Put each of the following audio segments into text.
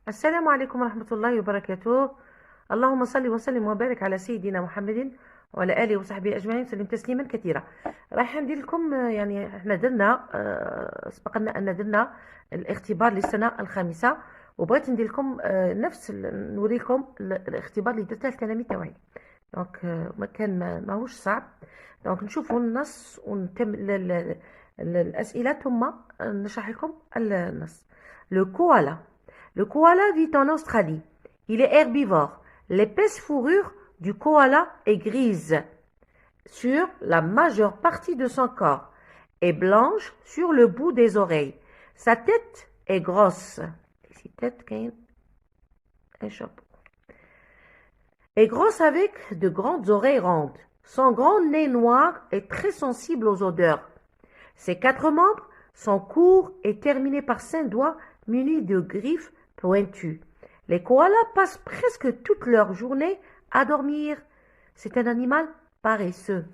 السلام عليكم ورحمة الله وبركاته. اللهم صل وسلم وبارك على سيدنا محمد وعلى آله وصحبه أجمعين وسلم تسليما كثيرا. راح ندير لكم يعني احنا درنا سبق لنا أن درنا الاختبار للسنة الخامسة، وبغيت ندير لكم نفس نوريكم الاختبار اللي درته للتلاميذ تاعي. دونك ما كان ماهوش صعب. دونك نشوفوا النص ونتم الأسئلة ثم نشرح لكم النص. Le koala vit en Australie. Il est herbivore. L'épaisse fourrure du koala est grise sur la majeure partie de son corps et blanche sur le bout des oreilles. Sa tête est grosse. Est grosse avec de grandes oreilles rondes. Son grand nez noir est très sensible aux odeurs. Ses 4 membres sont courts et terminés par 5 doigts munis de griffes pointues. Les koalas passent presque toute leur journée à dormir. C'est un animal paresseux.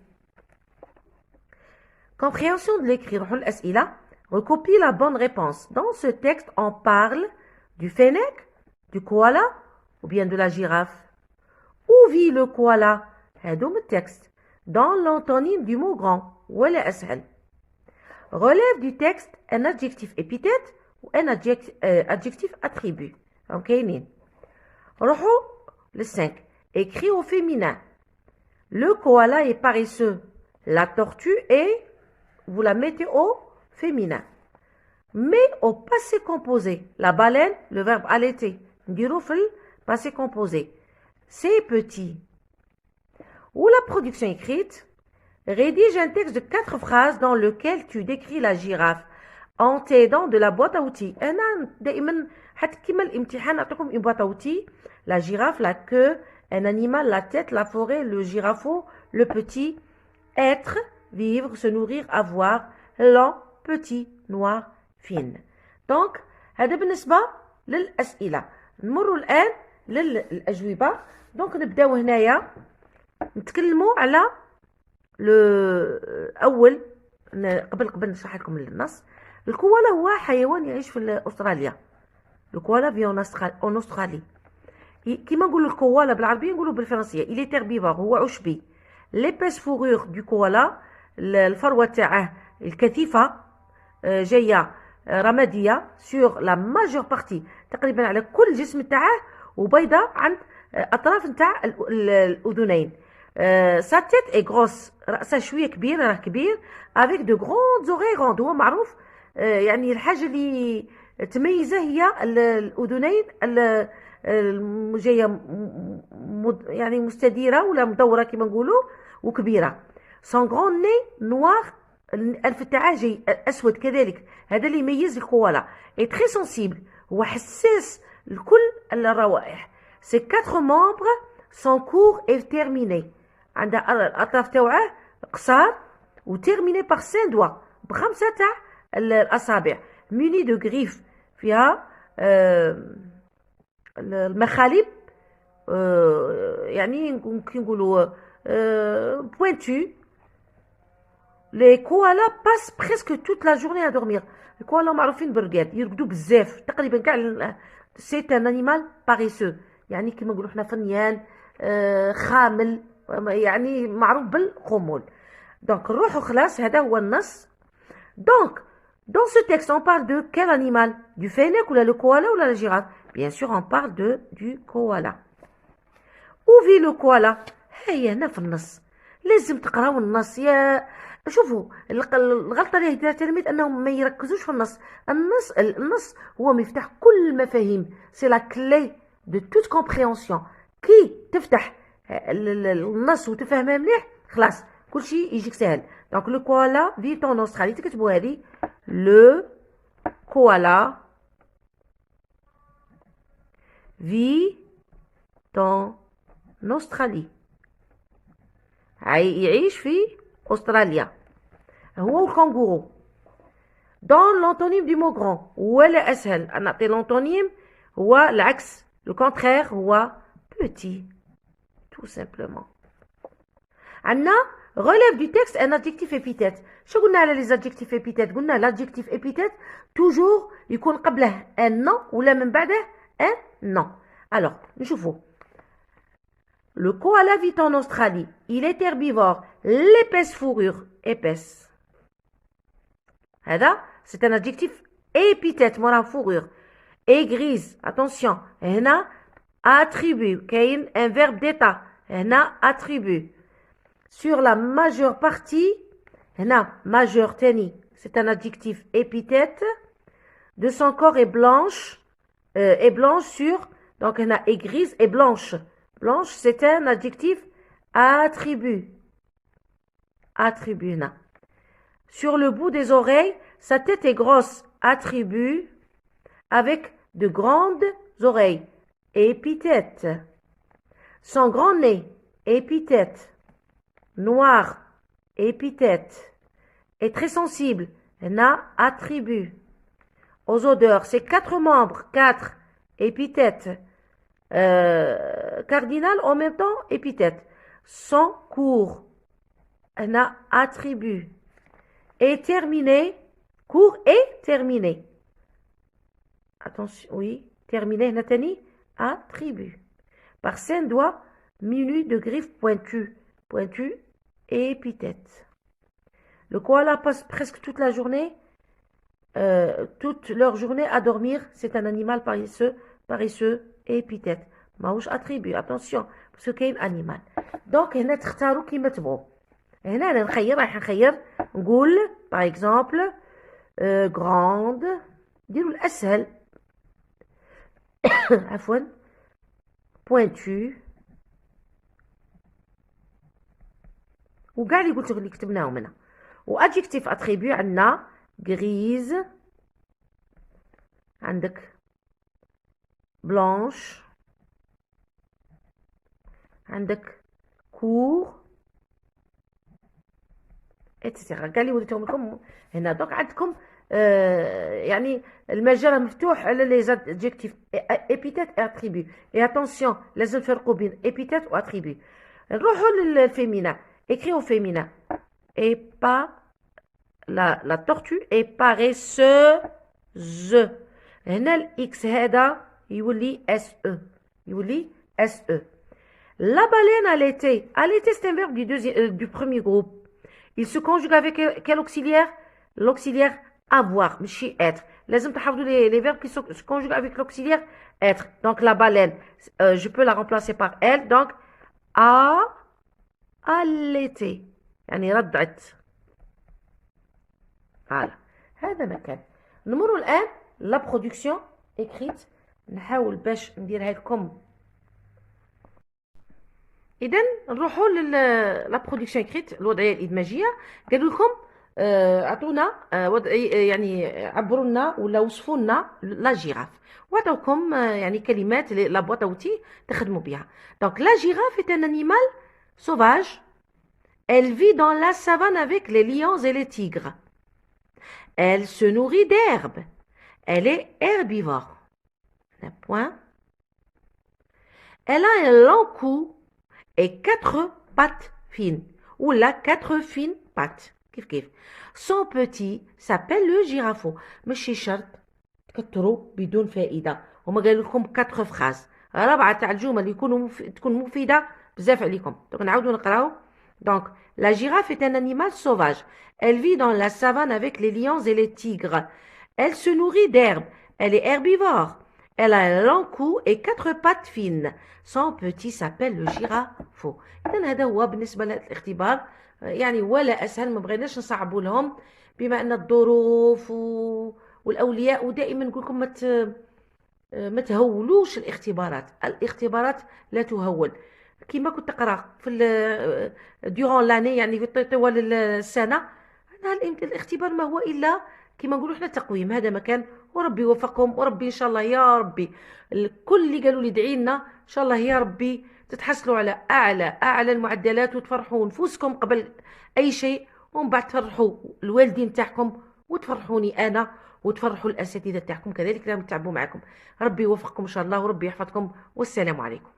Compréhension de l'écrit. Recopie la bonne réponse. Dans ce texte, on parle du fennec, du koala ou bien de la girafe. Où vit le koala? هذوم التكست. Dans l'antonyme du mot grand. ولا أسهل. Relève du texte un adjectif épithète ou un adjectif attribut. Donc, روحوا le 5. Écrit au féminin. Le koala est paresseux. La tortue est, vous la mettez au féminin. Mais au passé composé. La baleine, le verbe allaiter. نديرو في passé composé. C'est petit. Ou la production écrite. Rédige un texte de 4 phrases dans lequel tu décris la girafe en t'aidant de la boîte à outils. أنا دائما حتى كيما الامتحان أعطيكم une boîte à outils. La girafe, la queue, un animal, la tête, la forêt, le girafaud, le petit, être, vivre, se nourrir, avoir, lent, petit, noir, fine. Donc هذا بالنسبة للأسئلة. نمر الآن للأجوبة. دونك نبداو هنايا نتكلموا على الأول. قبل نشرح لكم النص. الكوالا هو حيوان يعيش في أستراليا. الكوالا في en Australie. كيما نقولوا الكوالا بالعربية نقولوا بالفرنسية. il est herbivore. هو عشبي. l'épaisse fourrure du koala. الفروة تاعه الكثيفة جاية رمادية sur la majeure partie تقريبا على كل الجسم تاعه وبيضة عند أطراف نتاع الأذنين. sa tête est grosse. رأسه شوية كبير راه كبير avec de grandes oreilles rondes. هو معروف يعني الحاجة اللي تميزه هي الأذنين جاية يعني مستديرة ولا مدورة كما نقولوا وكبيرة. son grand nez noir. الأنف تاعه جاي أسود كذلك. هذا اللي يميز الكوالا. est très sensible. هو حساس لكل الروائح. ses 4 membres sont courts et terminés. عندها الأطراف تاعه قصار وتيرميني بار 5 دوا بخمسة تاع الأصابع. موني دو غريف فيها المخالب يعني كي نقولوا بوينتو. لي كوالا باس بريسك توت لا جورني ا دورمير. الكوالا معروفين بالرقاد يرقدوا بزاف تقريبا كاع. سي ان انيمال باريسو يعني كيما نقولوا حنا فنيان خامل يعني معروف بالخمول. دونك نروحوا خلاص. هذا هو النص. دونك dans ce texte on parle de quel animal? Du fennec ou le koala ou la girafe? Bien sûr on parle du koala. Où vit le koala? هيا هنا في النص. لازم تقراو النص. يا شوفوا الغلطه اللي دارت التلاميذ انهم ما يركزوش في النص. النص هو مفتاح كل المفاهيم. سي لا كلي دو توت كومبريهنسيون. كي تفتح النص وتفهمها مليح خلاص كلشي يجيك سهل. دونك لو كوالا فيت اون استرالي. تكتبوا هذه لو كوالا في اون استرالي. يعيش في أستراليا. هو الكنغورو. dans l'antonyme du mot grand. ولا أسهل نعطي l'antonyme هو العكس. le contraire هو petit tout simplement. عندنا relève du texte un adjectif épithète. شو قلنا على les adjectifs épithètes؟ قلنا l'adjectif épithète toujours يكون قبله un nom ولا من بعده Non. Alors, نشوفوا. Le koala vit en Australie. Il est herbivore. L'épaisse fourrure. Épaisse. هذا c'est un adjectif épithète مورا fourrure. Et grise. Attention. هنا attribut. كاين un verbe d'état. هنا attribut. Sur la majeure partie. هنا majeure تاني. C'est un adjectif épithète. De son corps est blanche. Est blanche sur. Donc هنا est grise et blanche. Blanche, c'est un adjectif attribut. Attribut هنا. Sur le bout des oreilles, sa tête est grosse. Attribut avec de grandes oreilles. Épithète. Son grand nez. Épithète. Noir. Épithète. Est très sensible. Na attribut. Aux odeurs, c'est 4 membres. 4. Épithète. Cardinal en même temps, épithète. Son cours. Na attribut. Et terminé. Court et terminé. Attention, oui. Terminé, Nathalie. Attribut. Par 5 doigts, munis de griffes pointues. Pointues et épithètes. Le koala passe presque toute la journée, toute leur journée à dormir. C'est un animal paresseux et épithète. ماهوش attribut. Attention, parce qu'il y a un animal. Donc, هنا تختاروا كيما تبغوا. هنا أنا راح نخير نقول par exemple grande. نديروا الأسهل. عفوا. pointu. وكاع اللي قلت اللي كتبناهم هنا. وادجكتيف اتريبيو عندنا غريز. عندك بلانش. عندك كور اتسيتيرا. كاع اللي وريتهم لكم هنا. دونك عندكم يعني المجال مفتوح على لي زادجكتيف ابيتيت اي اتريبيو. اي اتونسيون لازم تفرقوا بين ابيتيت و اتريبيو. نروحوا للفيمينا. écrit au féminin. Et pas la tortue est paresseuse. هنا الإكس هذا يولي SE. يولي SE. La baleine à l'été. À l'été, c'est un verbe du premier groupe. Il se conjugue avec quel auxiliaire? L'auxiliaire avoir, ماشي être. لازم تحفظوا les verbes qui se conjuguent avec l'auxiliaire être. Donc la baleine, je peux la remplacer par elle. Donc à l'été. يعني ردعت. Voilà. هذا مكان. نمروا الآن la production écrite. نحاول باش نديرها لكم. إذن نروحوا لا برودكسيون إكريت الوضعية الإدماجية. قالوا لكم عطونا يعني عبروا لنا ولا وصفوا لنا لا جيراف وعطاوكم يعني كلمات لا بواط اوتي تخدموا بها. دونك لا جيراف est un animal sauvage. Elle vit dans la savane avec les lions et les tigres. Elle se nourrit d'herbe. Elle est herbivore. Un point. Elle a un long cou et 4 pattes fines. Ou là, 4 fines pattes. Kif kif. Son petit s'appelle le girafeau. ماشي شرط تكتروا بدون فائدة. هما قالوا لكم 4 phrases. 4 تاع الجمل تكون مفيدة بزاف عليكم. دونك نعاودوا نقراو. Donc, la girafe est un animal sauvage. Elle vit dans la savane avec les lions et les tigres. Elle se nourrit d'herbe. Elle est herbivore. Elle a un long cou et 4 pattes fines. Son petit s'appelle le girafeau. إذن هذا هو بالنسبة لهذا الاختبار. يعني ولا أسهل. ما بغيناش نصعبوا لهم بما أن الظروف والأولياء. ودائما نقول لكم ما تهولوش الاختبارات. الاختبارات لا تهول. كيما كنت تقرا في ديورون لاني يعني في طوال السنه. الاختبار ما هو الا كيما نقولوا حنا تقويم. هذا مكان وربي يوفقكم. وربي ان شاء الله يا ربي الكل اللي قالوا لي ادعي لنا ان شاء الله يا ربي تتحصلوا على اعلى المعدلات وتفرحوا نفوسكم قبل اي شيء ومن بعد تفرحوا الوالدين تاعكم وتفرحوني انا وتفرحوا الاساتذه تاعكم كذلك اللي تعبوا معكم. ربي يوفقكم ان شاء الله وربي يحفظكم والسلام عليكم.